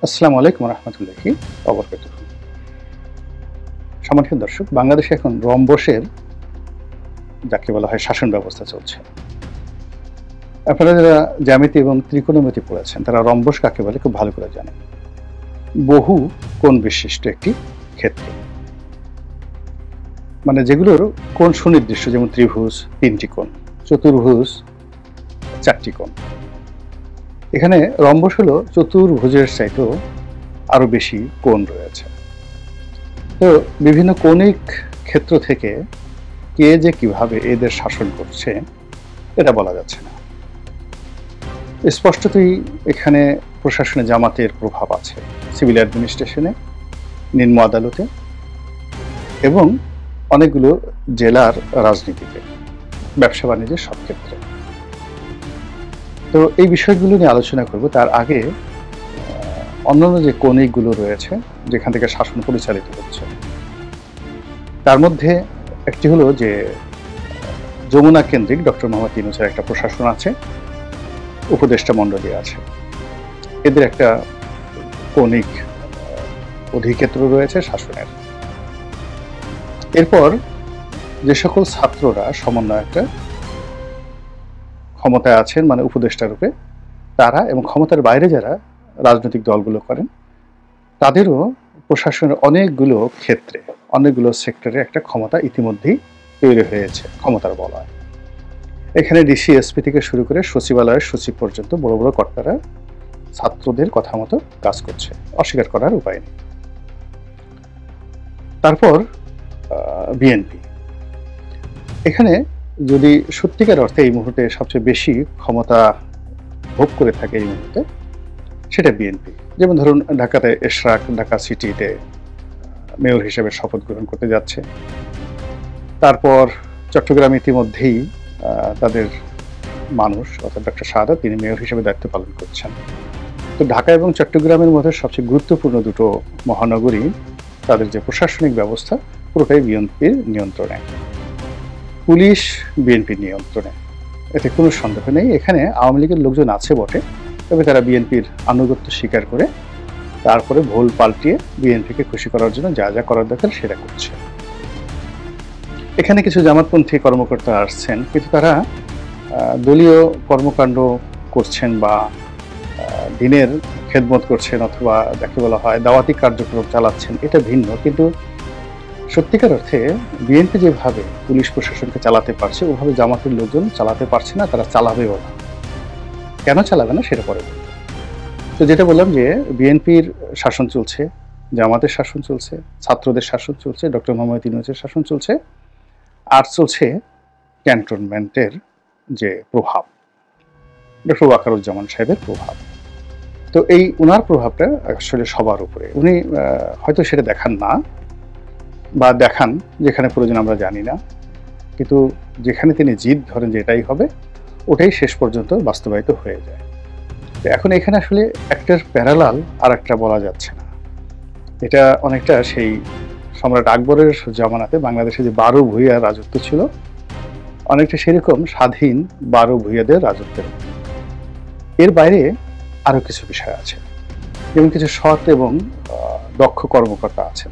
আসসালামু আলাইকুম রহমতুল্লাহি ওয়া বারাকাতুহু। সম্মানিত দর্শক, বাংলাদেশে এখন রম্বসের যাকে বলা হয় শাসন ব্যবস্থা চলছে। আপনারা যারা জ্যামিতি এবং ত্রিকোণমিতি পড়েছেন তারা রম্বস কাকে বলে খুব ভালো করে জানেন। বহু কোণ বিশিষ্ট একটি ক্ষেত্র, মানে যেগুলোর কোণ সুনির্দিষ্ট, যেমন ত্রিভুজ ৩টি কোণ, চতুর্ভুজ ৪টি কোণ। এখানে রম্বস হলো চতুর্ভুজের চাইতেও আরো বেশি কোণ রয়েছে। তো বিভিন্ন কৌণিক ক্ষেত্র থেকে কে যে কিভাবে এদের শাসন করছে এটা বলা যাচ্ছে না। স্পষ্টতই এখানে প্রশাসনে জামাতের প্রভাব আছে, সিভিল অ্যাডমিনিস্ট্রেশনে, নিম্ন আদালতে এবং অনেকগুলো জেলার রাজনীতিতে, ব্যবসা বাণিজ্যের সব ক্ষেত্রে। তো এই বিষয়গুলো নিয়ে আলোচনা করব। তার আগে অন্যান্য যে কৌণিকগুলো রয়েছে যেখান থেকে শাসন পরিচালিত হচ্ছে, তার মধ্যে একটি হলো যে যমুনা কেন্দ্রিক ডক্টর মোহাম্মদ ইউনূসের একটা প্রশাসন আছে, উপদেষ্টা মণ্ডলী আছে। এদের একটা কৌণিক অধিক্ষেত্র রয়েছে শাসনের। এরপর যে সকল ছাত্ররা সমন্বয়করা ক্ষমতায় আছেন, মানে উপদেষ্টা রূপে, তারা এবং ক্ষমতার বাইরে যারা রাজনৈতিক দলগুলো করেন, তাদেরও প্রশাসনের অনেকগুলো ক্ষেত্রে, অনেকগুলো সেক্টরে একটা ক্ষমতা ইতিমধ্যেই তৈরি হয়েছে, ক্ষমতার বলয়। এখানে ডিসি, এসপি থেকে শুরু করে সচিবালয়ের সচিব পর্যন্ত বড় বড় কর্তারা ছাত্রদের কথা মতো কাজ করছে, অস্বীকার করার উপায় নেই। তারপর বিএনপি, এখানে যদি সত্যিকার অর্থে এই মুহূর্তে সবচেয়ে বেশি ক্ষমতা ভোগ করে থাকে এই মুহূর্তে, সেটা বিএনপি। যেমন ধরুন ঢাকাতে এশরাক ঢাকা সিটিতে মেয়র হিসেবে শপথ গ্রহণ করতে যাচ্ছে। তারপর চট্টগ্রাম ইতিমধ্যেই তাদের মানুষ অর্থাৎ ডক্টর শাহাদাত, তিনি মেয়র হিসেবে দায়িত্ব পালন করছেন। তো ঢাকা এবং চট্টগ্রামের মধ্যে সবচেয়ে গুরুত্বপূর্ণ দুটো মহানগরী, তাদের যে প্রশাসনিক ব্যবস্থা পুরোটাই বিএনপির নিয়ন্ত্রণে, পুলিশ বিএনপির নিয়ন্ত্রণে, এতে কোনো সন্দেহ নেই। এখানে আওয়ামী লীগের লোকজন আছে বটে, তবে তারা বিএনপির আনুগত্য স্বীকার করে তারপরে ভুল পাল্টিয়ে বিএনপিকে খুশি করার জন্য যা যা করার দরকার সেটা করছে। এখানে কিছু জামাতপন্থী কর্মকর্তা আসছেন, কিন্তু তারা দলীয় কর্মকাণ্ড করছেন বা দিনের খেদমত করছেন অথবা যাকে বলা হয় দাওয়াতি কার্যক্রম চালাচ্ছেন, এটা ভিন্ন। কিন্তু সত্যিকার অর্থে বিএনপি যেভাবে পুলিশ প্রশাসনকে চালাতে পারছে, ওভাবে জামাতের লোকজন চালাতে পারছে না, তারা চালাবেও না। কেন চালাবে না সেটা পরে বলবো। তো যেটা বললাম যে বিএনপির শাসন চলছে, জামাতের শাসন চলছে, ছাত্রদের শাসন চলছে, ডক্টর মোহাম্মদ ইউনূসের শাসন চলছে, আর চলছে ক্যান্টনমেন্টের যে প্রভাব, ডক্টর ওয়াকারুজ্জামান সাহেবের প্রভাব। তো এই উনার প্রভাবটা আসলে সবার উপরে, উনি হয়তো সেটা দেখান না বা দেখান যেখানে প্রয়োজন আমরা জানি না, কিন্তু যেখানে তিনি জিদ ধরেন যে এটাই হবে, ওটাই শেষ পর্যন্ত বাস্তবায়িত হয়ে যায়। তো এখন এখানে আসলে একটার প্যারালাল আর একটা বলা যাচ্ছে না। এটা অনেকটা সেই সম্রাট আকবরের জামানাতে বাংলাদেশে যে 12 ভূঁইয়া রাজত্ব ছিল, অনেকটা সেরকম স্বাধীন 12 ভূঁইয়াদের রাজত্বের। এর বাইরে আরো কিছু বিষয় আছে, যেমন কিছু সৎ এবং দক্ষ কর্মকর্তা আছেন।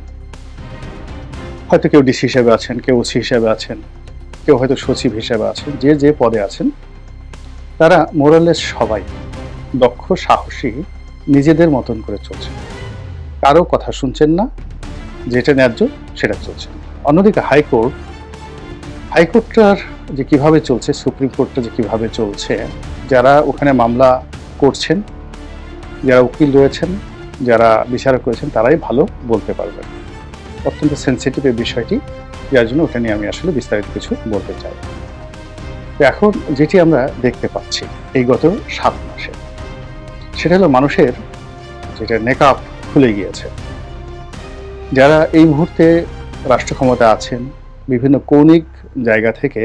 হয়তো কেউ ডিসি হিসেবে আছেন, কেউ ওসি হিসেবে আছেন, কেউ হয়তো সচিব হিসেবে আছেন, যে যে পদে আছেন তারা মোরালেস সবাই দক্ষ, সাহসী, নিজেদের মতন করে চলছে, কারো কথা শুনছেন না, যেটা ন্যায্য সেটা চলছে। অন্যদিকে হাইকোর্টটার যে কিভাবে চলছে, সুপ্রিম কোর্টটা যে কিভাবে চলছে, যারা ওখানে মামলা করছেন, যারা উকিল রয়েছেন, যারা বিচারক রয়েছেন, তারাই ভালো বলতে পারবেন। অত্যন্ত সেন্সিটিভ এই বিষয়টি, যার জন্য ওটা নিয়ে আমি আসলে বিস্তারিত কিছু বলতে চাই। তো এখন যেটি আমরা দেখতে পাচ্ছি এই গত 7 মাসে, সেটা হলো মানুষের যেটা নেকাব খুলে গিয়েছে। যারা এই মুহূর্তে রাষ্ট্র ক্ষমতা আছেন, বিভিন্ন কৌণিক জায়গা থেকে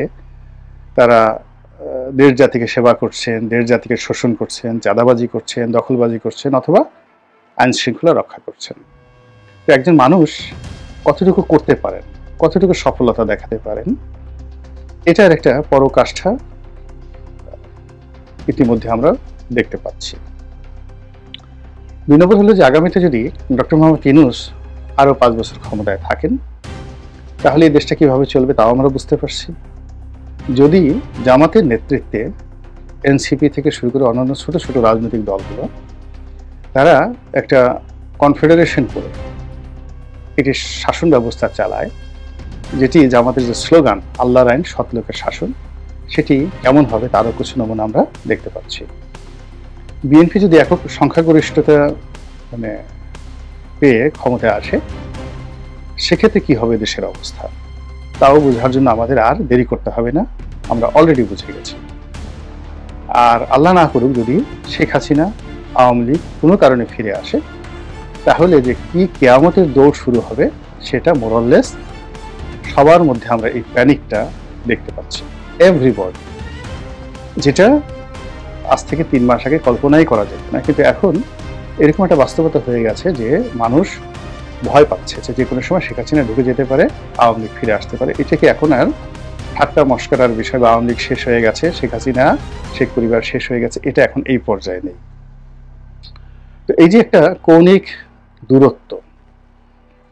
তারা দেশ জাতিকে সেবা করছেন, দেশ জাতিকে শোষণ করছেন, চাঁদাবাজি করছেন, দখলবাজি করছেন, অথবা আইন শৃঙ্খলা রক্ষা করছেন। তো একজন মানুষ কতটুকু করতে পারেন, কতটুকু সফলতা দেখাতে পারেন, এটার একটা পরাকাষ্ঠা ইতিমধ্যে আমরা দেখতে পাচ্ছি। 2 নম্বর হলো যে আগামীতে যদি ডক্টর মোহাম্মদ ইউনূস আরও 5 বছর ক্ষমতায় থাকেন, তাহলে এই দেশটা কিভাবে চলবে তাও আমরা বুঝতে পারছি। যদি জামাতের নেতৃত্বে এনসিপি থেকে শুরু করে অন্যান্য ছোট ছোট রাজনৈতিক দলগুলো তারা একটা কনফেডারেশন করে এটি শাসন ব্যবস্থা চালায়, যেটি জামাতের যে স্লোগান আল্লাহর আইন সৎ লোকের শাসন, সেটি কেমন হবে তারও কিছু নমুনা আমরা দেখতে পাচ্ছি। বিএনপি যদি একক সংখ্যাগরিষ্ঠতা পেয়ে ক্ষমতায় আসে, সেক্ষেত্রে কি হবে দেশের অবস্থা তাও বোঝার জন্য আমাদের আর দেরি করতে হবে না, আমরা অলরেডি বুঝে গেছি। আর আল্লাহ না করুক যদি শেখ হাসিনা আওয়ামী লীগ কোনো কারণে ফিরে আসে, তাহলে যে কি কিয়ামতের দৌড় শুরু হবে সেটা মোরাললেস সবার মধ্যে আমরা এই প্যানিকটা দেখতে পাচ্ছি, এভরিবডি, যেটা আজ থেকে 3 মাস আগে কল্পনাই করা যেত না। কিন্তু এখন এরকম একটা বাস্তবতা হয়ে গেছে যে মানুষ ভয় পাচ্ছে যে কোনো সময় শেখ হাসিনা ঢুকে যেতে পারে, আওয়ামী লীগ ফিরে আসতে পারে। এটাকে এখন আর ঠাট্টা মস্করার বিষয় বা আওয়ামী লীগ শেষ হয়ে গেছে, শেখ হাসিনা শেখ পরিবার শেষ হয়ে গেছে, এটা এখন এই পর্যায়ে নেই। তো এই যে একটা কৌণিক দূরত্ব,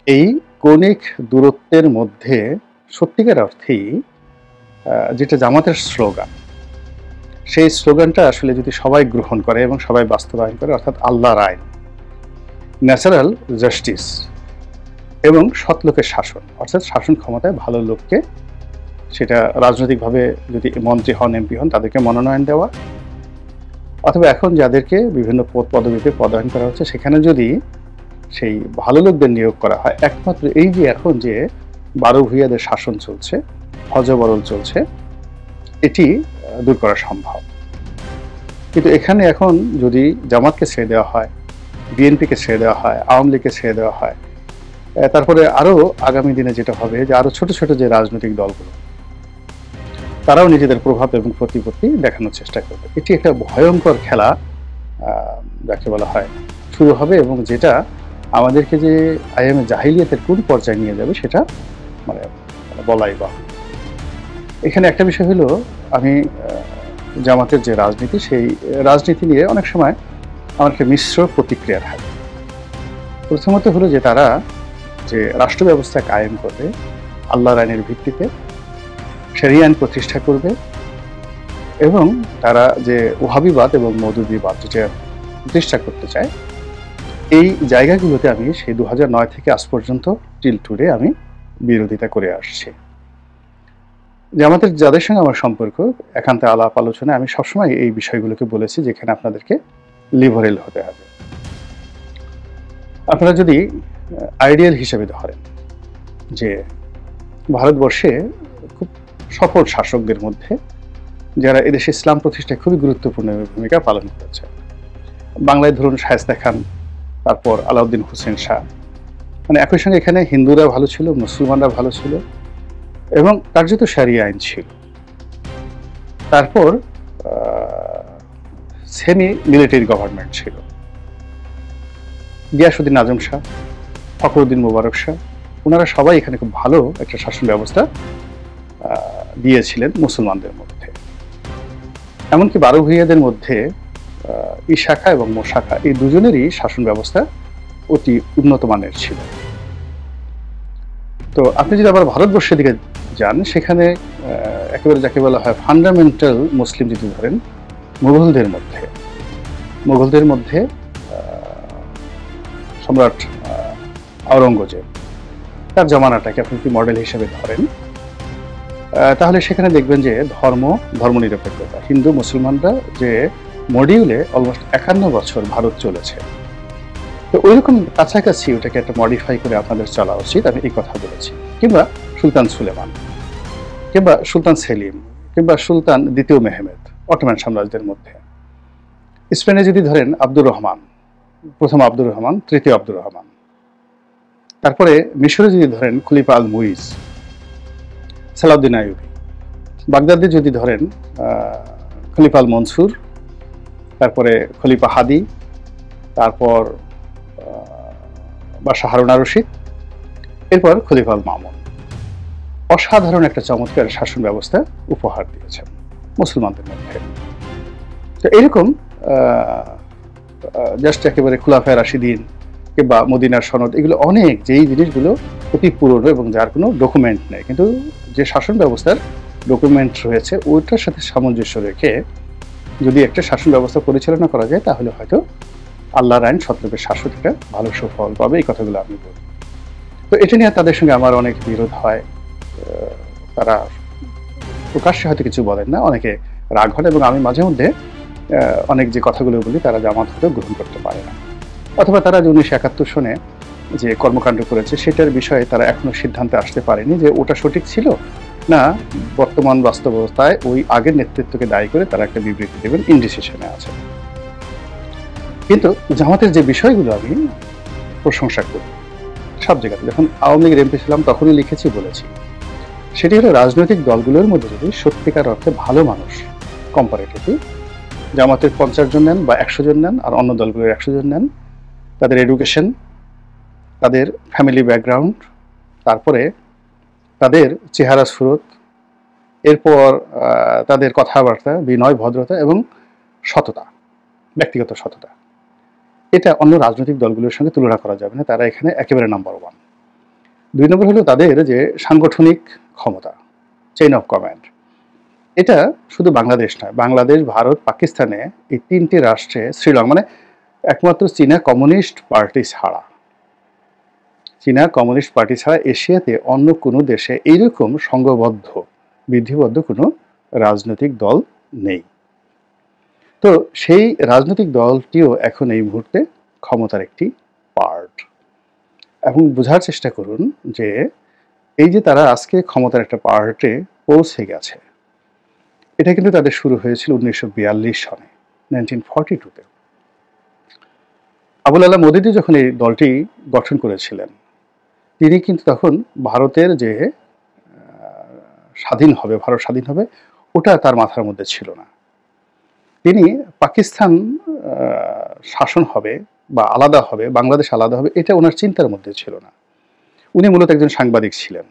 এই কৌণিক দূরত্বের মধ্যে সত্যিকার অর্থেই যেটা জামাতের স্লোগান, সেই স্লোগানটা আসলে যদি সবাই গ্রহণ করে এবং সবাই বাস্তবায়ন করে, অর্থাৎ আল্লাহর আইন, ন্যাচারাল জাস্টিস এবং সৎ লোকের শাসন, অর্থাৎ শাসন ক্ষমতায় ভালো লোককে, সেটা রাজনৈতিকভাবে যদি মন্ত্রী হন, এমপি হন, তাদেরকে মনোনয়ন দেওয়া, অথবা এখন যাদেরকে বিভিন্ন পদ পদবিতে পদায়ন করা হচ্ছে সেখানে যদি সেই ভালো লোকদের নিয়োগ করা হয়, একমাত্র এই যে এখন যে 12 ভূঁইয়াদের শাসন চলছে, হযবরল চলছে, এটি দূর করা সম্ভব। কিন্তু এখানে এখন যদি জামাতকে ছেড়ে দেওয়া হয়, বিএনপিকে ছেড়ে দেওয়া হয়, আওয়ামী লীগকে ছেড়ে দেওয়া হয়, তারপরে আরও আগামী দিনে যেটা হবে যে আরও ছোট ছোট যে রাজনৈতিক দলগুলো তারাও নিজেদের প্রভাব এবং প্রতিপত্তি দেখানোর চেষ্টা করবে, এটি একটা ভয়ঙ্কর খেলা যাকে বলা হয় শুরু হবে, এবং যেটা আমাদেরকে যে আইএমএ জাহিলিয়াতের কোন পর্যায়ে নিয়ে যাবে সেটা বলাই বাহুল্য। এখানে একটা বিষয় হলো, আমি জামাতের যে রাজনীতি, সেই রাজনীতি নিয়ে অনেক সময় আমার একটা মিশ্র প্রতিক্রিয়া থাকে। প্রথমত হলো যে তারা যে রাষ্ট্র ব্যবস্থা কায়েম করবে আল্লাহর আইনের ভিত্তিতে, শরিয়া আইন প্রতিষ্ঠা করবে, এবং তারা যে ওহাবিবাদ এবং মওদুদিবাদ যেটা প্রতিষ্ঠা করতে চায়, এই জায়গাগুলোতে আমি সেই 2009 থেকে আজ পর্যন্ত টিল টুডে আমি বিরোধিতা করে আসছি। জামাতের যাদের সঙ্গে আমার সম্পর্ক, একান্তে আলাপ আলোচনায় আমি সবসময় এই বিষয়গুলোকে বলেছি যেখানে আপনাদেরকে লিবারেল হতে হবে। আপনারা যদি আইডিয়াল হিসেবে ধরেন যে ভারতবর্ষে খুব সফল শাসকদের মধ্যে যারা এদেশে ইসলাম প্রতিষ্ঠায় খুবই গুরুত্বপূর্ণ ভূমিকা পালন করেছে, বাংলায় ধরুন শায়েস্তা খান, তারপর আলাউদ্দিন হোসেন শাহ, একই সঙ্গে এখানে হিন্দুরা ভালো ছিল, মুসলমানরা ভালো ছিল, এবং কার্যত শরিয়া আইন ছিল। তারপর সেমি মিলিটারি গভর্নমেন্ট ছিল, গিয়াসউদ্দিন আজম শাহ, ফখরুদ্দিন মুবারক শাহ, ওনারা সবাই এখানে খুব ভালো একটা শাসন ব্যবস্থা দিয়েছিলেন মুসলমানদের মধ্যে। এমনকি 12 ভূঁইয়াদের মধ্যে ই শাখা এবং মো শাখা, এই দুজনেরই শাসন ব্যবস্থা অতি উন্নত মানের ছিল। তো আপনি যদি আবার ভারতবর্ষের দিকে যান, সেখানে একেবারে যাকে বলা হয় ফান্ডামেন্টাল মুসলিম যদি ধরেন, মুঘলদের মধ্যে সম্রাট আওরঙ্গজেব, তার জমানাটাকে আপনি যদি মডেল হিসেবে ধরেন, তাহলে সেখানে দেখবেন যে ধর্মনিরপেক্ষতা, হিন্দু মুসলমানরা যে মডিউলে অলমোস্ট 51 বছর ভারত চলেছে। তো ওইরকম কাছাকাছি ওটাকে একটা মডিফাই করে আপনাদের চলা উচিত, আমি এই কথা বলেছি। কিংবা সুলতান সুলেমান, কিংবা সুলতান সেলিম, কিংবা সুলতান দ্বিতীয় মেহমেদ অটোমান সাম্রাজ্যের মধ্যে। স্পেনে যদি ধরেন আব্দুর রহমান, প্রথম আব্দুর রহমান, তৃতীয় আব্দুর রহমান। তারপরে মিশরে যদি ধরেন খলিফা আল মুইজ, সালাউদ্দিন আইয়ুবী। বাগদাদে যদি ধরেন খলিফা আল মনসুর, তারপরে খলিফা হাদি, তারপর বাদশাহ হারুন আর রশিদ, এরপর খলিফা আল মামুন। অসাধারণ একটা চমৎকার শাসন ব্যবস্থা উপহার দিয়েছেন মুসলমানদের মধ্যে। তো এরকম জাস্ট একেবারে খুলাফায়ে রাশিদিন কিংবা মদিনার সনদ, এগুলো অনেক যেই জিনিসগুলো অতি পুরনো এবং যার কোনো ডকুমেন্ট নেই, কিন্তু যে শাসন ব্যবস্থার ডকুমেন্ট রয়েছে ওইটার সাথে সামঞ্জস্য রেখে যদি একটা শাসন ব্যবস্থা পরিচালনা করা যায় তাহলে হয়তো আল্লাহর আইন সৎলোকের শাসক একটা ভালো সুফল পাবে, এই কথাগুলো আমি বলি। তো এটা নিয়ে তাদের সঙ্গে আমার অনেক বিরোধ হয়। তারা প্রকাশ্যে হয়তো কিছু বলেন না, অনেকে রাগ হন, এবং আমি মাঝে মধ্যে অনেক যে কথাগুলো বলি তারা জামাত হয়তো গ্রহণ করতে পারে না, অথবা তারা যে 1971 সনে যে কর্মকাণ্ড করেছে সেটার বিষয়ে তারা এখনো সিদ্ধান্তে আসতে পারেনি যে ওটা সঠিক ছিল না বর্তমান বাস্তবতায় ওই আগের নেতৃত্বকে দায়ী করে তারা একটা বিবৃতি দেবেন, ইনডিসিশনে আছে। কিন্তু জামাতের যে বিষয়গুলো আমি প্রশংসা করি সব জায়গাতে, যখন আওয়ামী লীগের এমপি ছিলাম তখনই লিখেছি, বলেছি, সেটি হলো রাজনৈতিক দলগুলোর মধ্যে যদি সত্যিকার অর্থে ভালো মানুষ কম্পারেটিভলি জামাতের 50 জন নেন বা 100 জন নেন আর অন্য দলগুলোর 100 জন নেন, তাদের এডুকেশন, তাদের ফ্যামিলি ব্যাকগ্রাউন্ড, তারপরে তাদের চেহারা সুরত, এরপর তাদের কথাবার্তা, বিনয়, ভদ্রতা এবং সততা, ব্যক্তিগত সততা, এটা অন্য রাজনৈতিক দলগুলোর সঙ্গে তুলনা করা যাবে না, তারা এখানে একেবারে নাম্বার 1। 2 নম্বর হলো তাদের যে সাংগঠনিক ক্ষমতা, চেইন অফ কমান্ড, এটা শুধু বাংলাদেশ নয়, বাংলাদেশ, ভারত, পাকিস্তানে এই 3টি রাষ্ট্রে, শ্রীলঙ্কা, মানে একমাত্র চীনা কমিউনিস্ট পার্টি ছাড়া, চীনা কমিউনিস্ট পার্টি ছাড়া এশিয়াতে অন্য কোনো দেশে এইরকম সংঘবদ্ধ বিধিবদ্ধ কোনো রাজনৈতিক দল নেই। তো সেই রাজনৈতিক দলটিও এখন এই মুহূর্তে ক্ষমতার একটি পার্ট। এখন বোঝার চেষ্টা করুন যে এই যে তারা আজকে ক্ষমতার একটা পার্টে পৌঁছে গেছে, এটা কিন্তু তাদের শুরু হয়েছিল 1942 সনে, 1942-তে। আবুল আলা মওদুদি যখন এই দলটি গঠন করেছিলেন, তিনি কিন্তু তখন ভারতের যে স্বাধীন হবে, ভারত স্বাধীন হবে, ওটা তার মাথার মধ্যে ছিল না। তিনি পাকিস্তান শাসন হবে বা আলাদা হবে, বাংলাদেশ আলাদা হবে, এটা ওনার চিন্তার মধ্যে ছিল না। উনি মূলত একজন সাংবাদিক ছিলেন,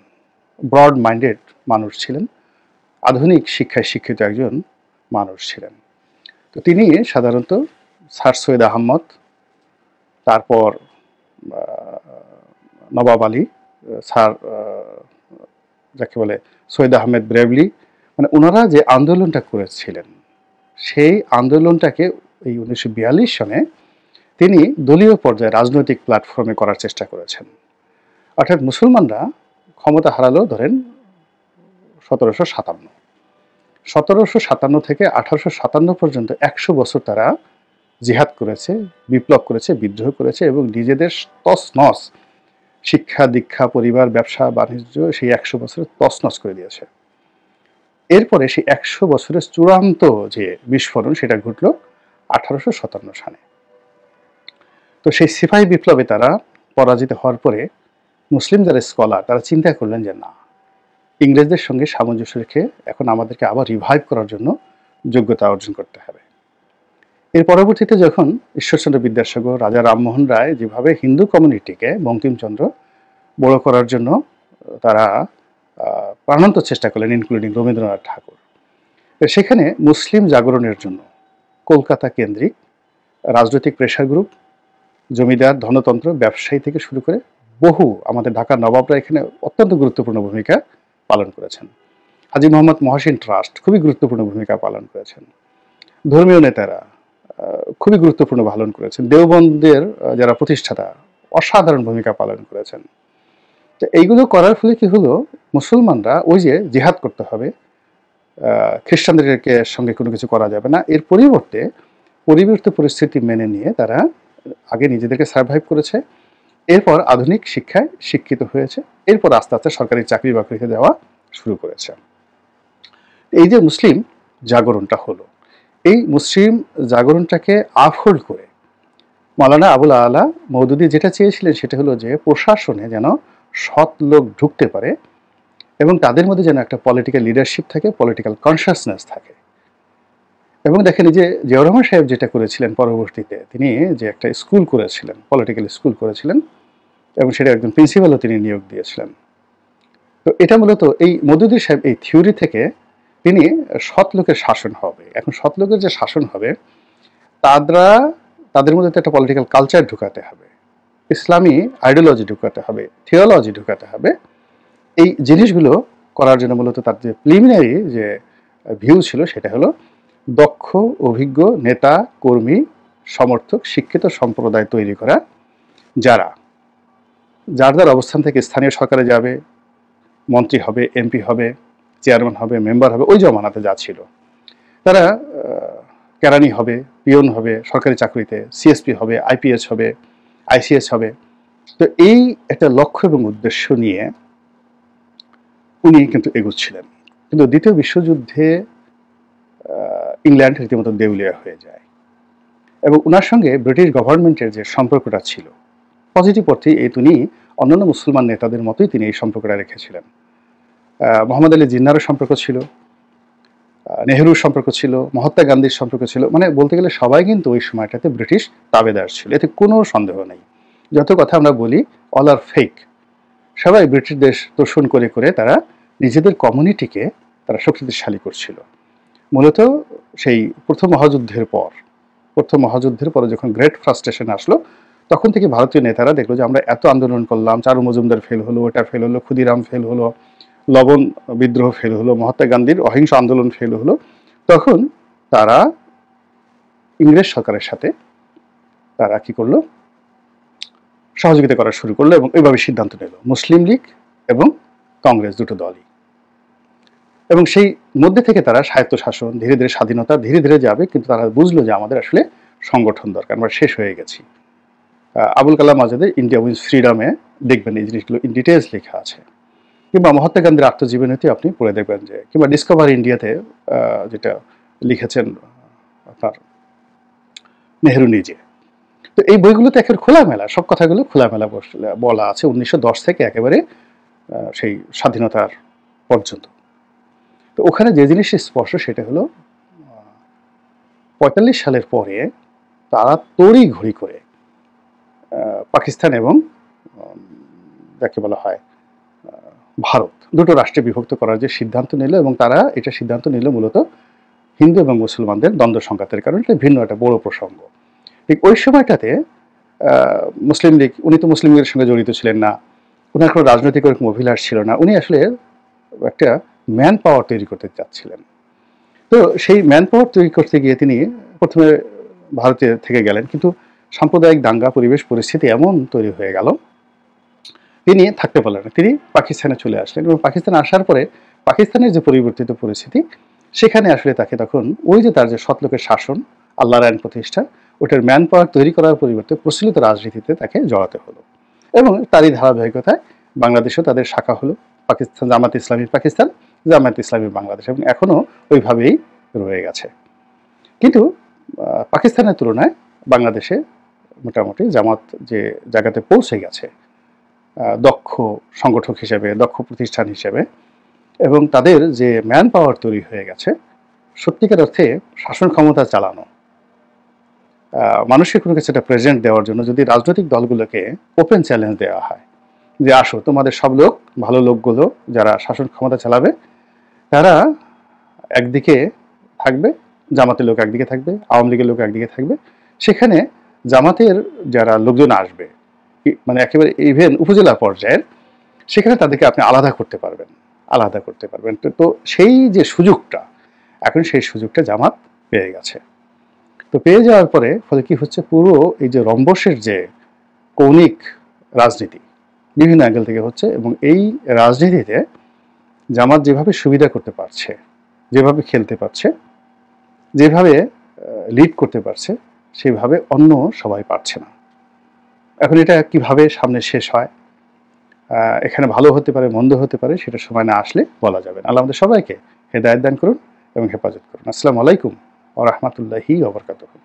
ব্রড মাইন্ডেড মানুষ ছিলেন, আধুনিক শিক্ষায় শিক্ষিত একজন মানুষ ছিলেন। তো তিনি সাধারণত স্যার সৈয়দ আহমদ, তারপর নবাব আলী, স্যার যাকে বলে সৈয়দ আহমেদ ব্রেভলি, মানে ওনারা যে আন্দোলনটা করেছিলেন সেই আন্দোলনটাকে এই 1942 সনে তিনি দলীয় পর্যায়ে রাজনৈতিক প্ল্যাটফর্মে করার চেষ্টা করেছেন। অর্থাৎ মুসলমানরা ক্ষমতা হারালো ধরেন 1757, 1757 থেকে 1857 পর্যন্ত 100 বছর তারা জিহাদ করেছে, বিপ্লব করেছে, বিদ্রোহ করেছে এবং নিজেদের তছনছ শিক্ষা দীক্ষা, পরিবার, ব্যবসা বাণিজ্য সেই 100 বছরে তছনছ করে দিয়েছে। এরপরে সেই 100 বছরের চূড়ান্ত যে বিস্ফোরণ সেটা ঘটল 1857 সালে। তো সেই সিপাহী বিপ্লবে তারা পরাজিত হওয়ার পরে মুসলিম যারা স্কলার তারা চিন্তা করলেন যে না, ইংরেজদের সঙ্গে সামঞ্জস্য রেখে এখন আমাদেরকে আবার রিভাইভ করার জন্য যোগ্যতা অর্জন করতে হবে। এর পরবর্তীতে যখন ঈশ্বরচন্দ্র বিদ্যাসাগর, রাজা রামমোহন রায় যেভাবে হিন্দু কমিউনিটিকে, বঙ্কিমচন্দ্র বড় করার জন্য তারা প্রাণান্ত চেষ্টা করলেন, ইনক্লুডিং রবীন্দ্রনাথ ঠাকুর, সেখানে মুসলিম জাগরণের জন্য কলকাতা কেন্দ্রিক রাজনৈতিক প্রেশার গ্রুপ, জমিদার, ধনতন্ত্র, ব্যবসায়ী থেকে শুরু করে বহু আমাদের ঢাকার নবাবরা এখানে অত্যন্ত গুরুত্বপূর্ণ ভূমিকা পালন করেছেন। হাজী মোহাম্মদ মহসিন ট্রাস্ট খুবই গুরুত্বপূর্ণ ভূমিকা পালন করেছেন। ধর্মীয় নেতারা খুবই গুরুত্বপূর্ণ পালন করেছেন। দেওবন্দের যারা প্রতিষ্ঠাতা অসাধারণ ভূমিকা পালন করেছেন। তো এইগুলো করার ফলে কি হলো, মুসলমানরা ওই যে জিহাদ করতে হবে, খ্রিস্টানদেরকে সঙ্গে কোনো কিছু করা যাবে না, এর পরিবর্তে পরিবর্তিত পরিস্থিতি মেনে নিয়ে তারা আগে নিজেদেরকে সার্ভাইভ করেছে, এরপর আধুনিক শিক্ষায় শিক্ষিত হয়েছে, এরপর আস্তে আস্তে সরকারি চাকরি বাকরিতে দেওয়া শুরু করেছে। এই যে মুসলিম জাগরণটা হলো, এই মুসলিম জাগরণটাকে আপহোল্ড করে মাওলানা আবুল আলা মওদুদি যেটা চেয়েছিলেন সেটা হলো যে প্রশাসনে যেন সৎ লোক ঢুকতে পারে এবং তাদের মধ্যে যেন একটা পলিটিক্যাল লিডারশিপ থাকে, পলিটিক্যাল কনসিয়াসনেস থাকে। এবং দেখেন যে জিয়াউর রহমান সাহেব যেটা করেছিলেন পরবর্তীতে, তিনি যে একটা স্কুল করেছিলেন, পলিটিক্যাল স্কুল করেছিলেন এবং সেটা একজন প্রিন্সিপালও তিনি নিয়োগ দিয়েছিলেন। তো এটা মূলত এই মওদুদি সাহেব এই থিওরি থেকে তিনি সৎ লোকের শাসন হবে। এখন সৎ লোকের যে শাসন হবে, তাদের মধ্যে তো একটা পলিটিক্যাল কালচার ঢুকাতে হবে, ইসলামী আইডিওলজি ঢুকাতে হবে, থিওলজি ঢুকাতে হবে। এই জিনিসগুলো করার জন্য মূলত তার যে প্রিলিমিনারি যে ভিউ ছিল সেটা হলো দক্ষ অভিজ্ঞ নেতা কর্মী সমর্থক শিক্ষিত সম্প্রদায় তৈরি করা, যারা যার যার অবস্থান থেকে স্থানীয় সরকারে যাবে, মন্ত্রী হবে, এমপি হবে, চেয়ারম্যান হবে, মেম্বার হবে, ওই জমানাতে যা ছিল। তারা কেরানি হবে, পিয়ন হবে, সরকারি চাকরিতে সিএসপি হবে, আইপিএস হবে, আইসিএস হবে। তো এই একটা লক্ষ্য এবং উদ্দেশ্য নিয়ে উনি কিন্তু এগোচ্ছিলেন। কিন্তু দ্বিতীয় বিশ্বযুদ্ধে ইংল্যান্ড রীতিমতো দেউলিয়া হয়ে যায় এবং ওনার সঙ্গে ব্রিটিশ গভর্নমেন্টের যে সম্পর্কটা ছিল পজিটিভ অর্থে, তিনি অন্যান্য মুসলমান নেতাদের মতোই তিনি এই সম্পর্কটা রেখেছিলেন। মোহাম্মদ আলী জিন্নারও সম্পর্ক ছিল, নেহরুর সম্পর্ক ছিল, মহাত্মা গান্ধীর সম্পর্ক ছিল, মানে বলতে গেলে সবাই কিন্তু ওই সময়টাতে ব্রিটিশ তাবেদার ছিল, এতে কোনো সন্দেহ নেই। যত কথা আমরা বলি অল আর ফেক, সবাই ব্রিটিশ দেশ তোষণ করে করে তারা নিজেদের কমিউনিটিকে তারা শক্তিশালী করছিল। মূলত সেই প্রথম মহাযুদ্ধের পরে যখন গ্রেট ফ্রাস্ট্রেশন আসলো, তখন থেকে ভারতীয় নেতারা দেখলো যে আমরা এত আন্দোলন করলাম, চারু মজুমদার ফেল হলো, ওটা ফেল হলো, ক্ষুদিরাম ফেল হলো, লবণ বিদ্রোহ ফেল হলো, মহাত্মা গান্ধীর অহিংস আন্দোলন ফেল হলো, তখন তারা ইংরেজ সরকারের সাথে তারা কি করলো, সহযোগিতা করা শুরু করলো এবং এইভাবে সিদ্ধান্ত নিল মুসলিম লীগ এবং কংগ্রেস দুটো দলই। এবং সেই মধ্যে থেকে তারা স্বায়ত্তশাসন, ধীরে ধীরে স্বাধীনতা ধীরে ধীরে যাবে, কিন্তু তারা বুঝলো যে আমাদের আসলে সংগঠন দরকার, আমরা শেষ হয়ে গেছি। আবুল কালাম আজাদের ইন্ডিয়া উইন্স ফ্রিডমে দেখবেন এই জিনিসগুলো ইন ডিটেলস লেখা আছে, কিংবা মহাত্মা গান্ধীর আত্মজীবনীতে আপনি পড়ে দেখবেন যে, কিংবা ডিসকভার ইন্ডিয়াতে যেটা লিখেছেন আপনার নেহরু নিজে। তো এই বইগুলোতে একেবারে খোলামেলা সব কথাগুলো খোলামেলা বলা আছে 1910 থেকে একেবারে সেই স্বাধীনতার পর্যন্ত। তো ওখানে যে জিনিস স্পষ্ট সেটা হলো 45 সালের পরে তারা তড়ি ঘড়ি করে পাকিস্তান এবং যাকে বলা হয় ভারত দুটো রাষ্ট্রে বিভক্ত করার যে সিদ্ধান্ত নিল, এবং তারা এটা সিদ্ধান্ত নিল মূলত হিন্দু এবং মুসলমানদের দ্বন্দ্ব সংঘাতের কারণে। এটা ভিন্ন একটা বড় প্রসঙ্গ। ঠিক ওই সময়টাতে মুসলিম লীগ, উনি তো মুসলিম লীগের সঙ্গে জড়িত ছিলেন না, ওনার কোনো রাজনৈতিক ওরকম অভিলাষ ছিল না, উনি আসলে একটা ম্যান পাওয়ার তৈরি করতে চাচ্ছিলেন। তো সেই ম্যান পাওয়ার তৈরি করতে গিয়ে তিনি প্রথমে ভারতে থেকে গেলেন, কিন্তু সাম্প্রদায়িক দাঙ্গা পরিবেশ পরিস্থিতি এমন তৈরি হয়ে গেল তিনি থাকতে পারলেন না, তিনি পাকিস্তানে চলে আসলেন। এবং পাকিস্তানে আসার পরে পাকিস্তানের যে পরিবর্তিত পরিস্থিতি, সেখানে আসলে তাকে তখন ওই যে তার যে সৎলোকের শাসন, আল্লাহর আইন প্রতিষ্ঠা, ওটার ম্যান পাওয়ার তৈরি করার পরিবর্তে প্রচলিত রাজনীতিতে তাকে জড়াতে হলো। এবং তারই ধারাবাহিকতায় বাংলাদেশেও তাদের শাখা হলো পাকিস্তান জামাত ইসলামী পাকিস্তান, জামাত ইসলামী বাংলাদেশ, এবং এখনও ওইভাবেই রয়ে গেছে। কিন্তু পাকিস্তানের তুলনায় বাংলাদেশে মোটামুটি জামাত যে জায়গাতে পৌঁছে গেছে দক্ষ সংগঠক হিসেবে, দক্ষ প্রতিষ্ঠান হিসেবে, এবং তাদের যে ম্যান পাওয়ার তৈরি হয়ে গেছে, সত্যিকার অর্থে শাসন ক্ষমতা চালানো, মানুষকে কোনো কিছু একটা প্রেজেন্ট দেওয়ার জন্য যদি রাজনৈতিক দলগুলোকে ওপেন চ্যালেঞ্জ দেওয়া হয় যে আসো তোমাদের সব লোক, ভালো লোকগুলো যারা শাসন ক্ষমতা চালাবে তারা একদিকে থাকবে, জামাতের লোক একদিকে থাকবে, আওয়ামী লীগের লোক একদিকে থাকবে, সেখানে জামাতের যারা লোকজন আসবে মানে একেবারে ইভেন উপজেলা পর্যায়ের, সেখানে তাদেরকে আপনি আলাদা করতে পারবেন। তো সেই যে সুযোগটা, এখন সেই সুযোগটা জামাত পেয়ে গেছে। তো পেয়ে যাওয়ার পরে ফলে কি হচ্ছে, পুরো এই যে রম্বসের যে কৌণিক রাজনীতি বিভিন্ন অ্যাঙ্গেল থেকে হচ্ছে, এবং এই রাজনীতিতে জামাত যেভাবে সুবিধা করতে পারছে, যেভাবে খেলতে পারছে, যেভাবে লিড করতে পারছে, সেভাবে অন্য সবাই পারছে না। এখন এটা কিভাবে সামনে শেষ হয়, এখানে ভালো হতে পারে মন্দ হতে পারে, সেটা সময় না আসলে বলা যাবে না। আল্লাহ আমাদের সবাইকে হেদায়েত দান করুন এবং হেফাজত করুন। আসসালামু আলাইকুম ওয়া রাহমাতুল্লাহি ওয়া বারাকাতুহু।